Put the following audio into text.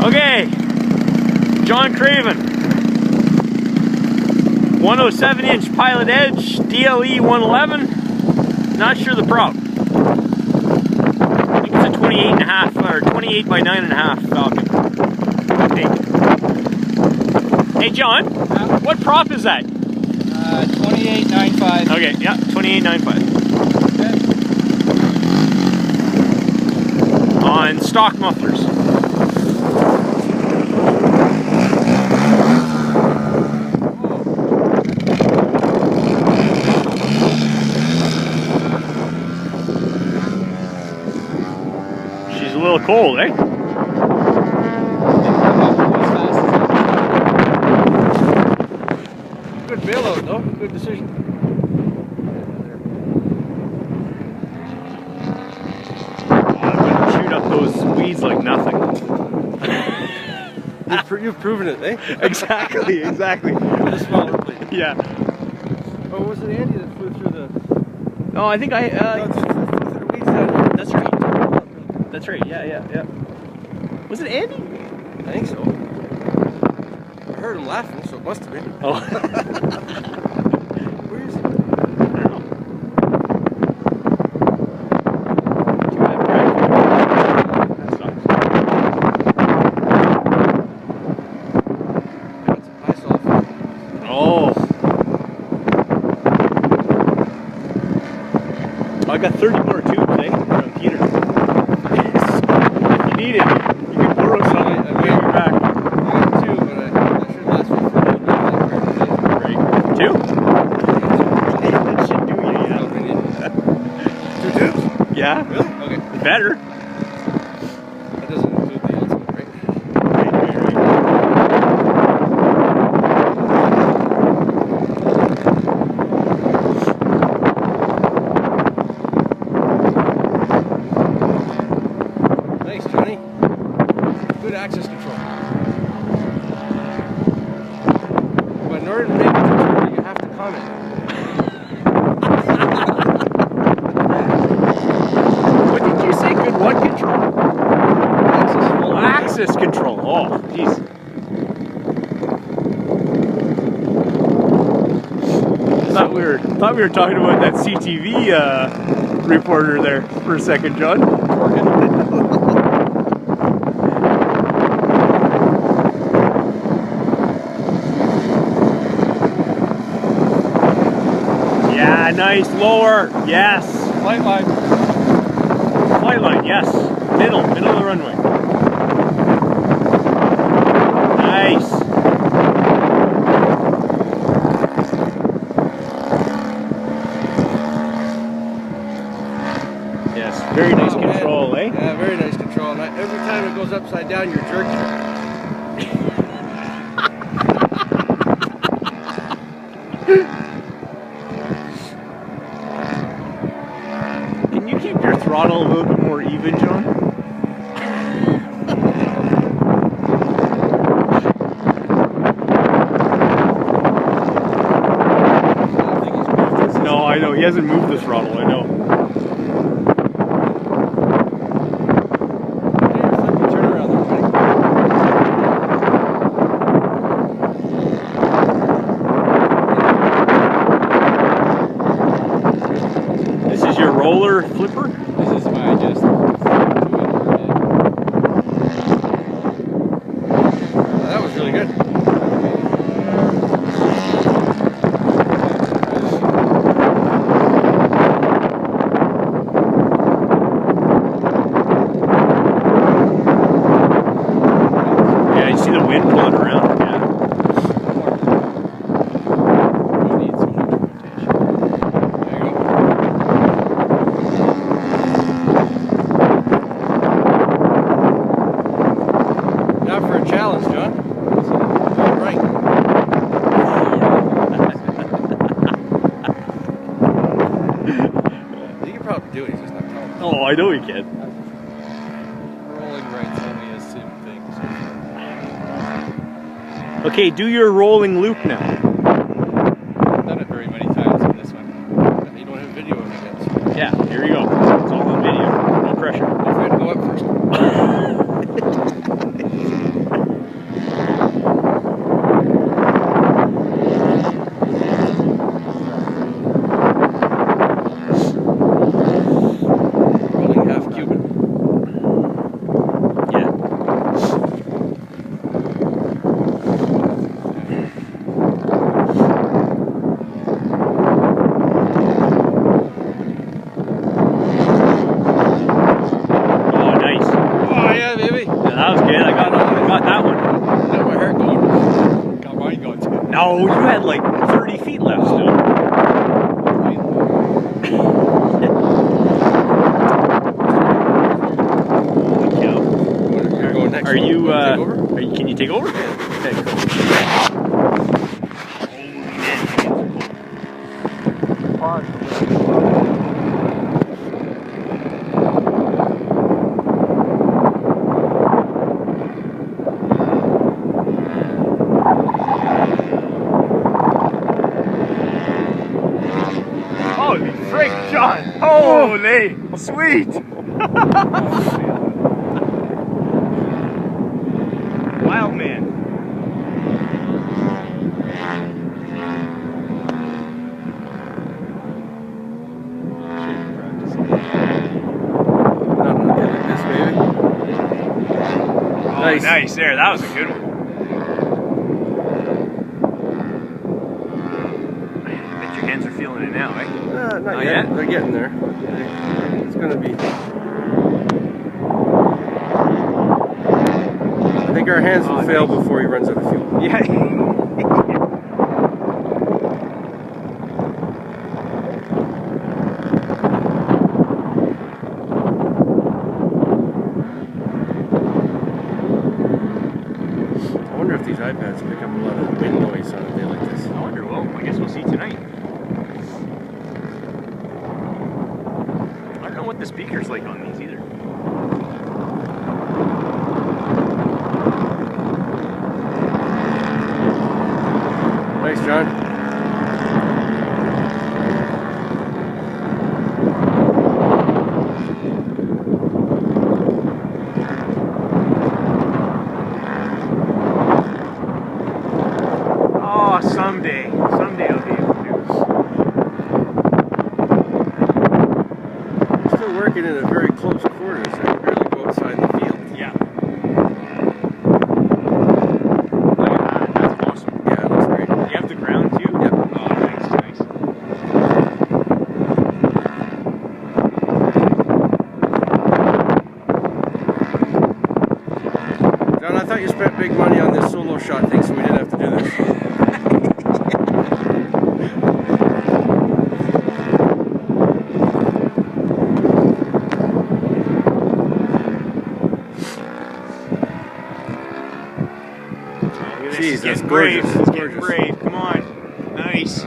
Okay, John Craven, 107-inch Pilot Edge, DLE 111. Not sure the prop. I think it's a 28.5 or 28 by 9.5 Falcon. I think. Hey John, what prop is that? 28.95. Okay, yeah, 28.95. Okay. On stock mufflers. She's a little cold, eh? Good bailout though, good decision. Shoot up those weeds like nothing. You've proven it, eh? Exactly, exactly. With a smaller plate. Yeah. Oh, was it Andy that flew through the... No, I think I... no, flew through the weeds down here. That's right. That's right, yeah. Was it Andy? I think so. I heard him laughing, so it must have been. Oh. Where is he? I don't know. Too bad, right? That sucks. That's a pie solve. Oh. I got 30 more tubes, eh? From Peter. If you need it, you can borrow some and bring it back. I got two, but that should last me for a little bit. Right. Two? That should do you, yeah. 2 tubes? Yeah? Really? Okay. Better. That doesn't include the ultimate, right? Right. Thanks, Johnny. Good access control. But in order to make it tutorial, you have to comment. What did you say? Good what control? Access control. Axis control. Oh, jeez. Thought we were talking about that CTV reporter there for a second, John. Yeah, nice. Lower. Yes. Flight line. Flight line. Yes. Middle of the runway. Nice. Yes, very nice control, man. eh? Yeah, very nice control. And every time it goes upside down, you're jerking it. Can you keep your throttle a little bit more even, John? No, I know. He hasn't moved the throttle, I know. This is your roller flipper? This is my just. That was really good. Yeah, you see the wind blowing around? Yeah. You need so much rotation. There you go. Now for a challenge, John. All right. You can probably do it, he's just not telling me. Oh, I know he can. Rolling right's only a sim thing. Okay, do your rolling loop now. I've done it very many times on this one. You don't have video of it yet. So Yeah, here we go. It's all on video. No pressure. if we had to go up first. No, you had like 30 feet left still. You're going next. Are you, take over? can you take over? Okay, cool. Holy frick, John! Holy! Sweet! Wild man. Nice. Nice there, that was a good one. I bet your hands are feeling it now, eh? Not yet. They're getting there. It's gonna be. I think our hands will fail before he runs out of fuel. Yeah. I wonder if these iPads pick up a lot of wind noise on a day like this. I wonder, well, I guess we'll see tonight. I don't know what the speaker's like on these either. Thanks, John. Oh, someday I'll be able to. Still working in a very close quarters. I can barely go outside the field. Yeah. Look at that. That's awesome. Yeah, it looks great. You have the ground too? Yep. Oh, nice, nice. John, I thought you spent big money on this solo shot thing, so we didn't have to do this. Look at this. Jeez, He's that's getting brave. gorgeous. He's That's getting gorgeous. brave. Come on. Nice.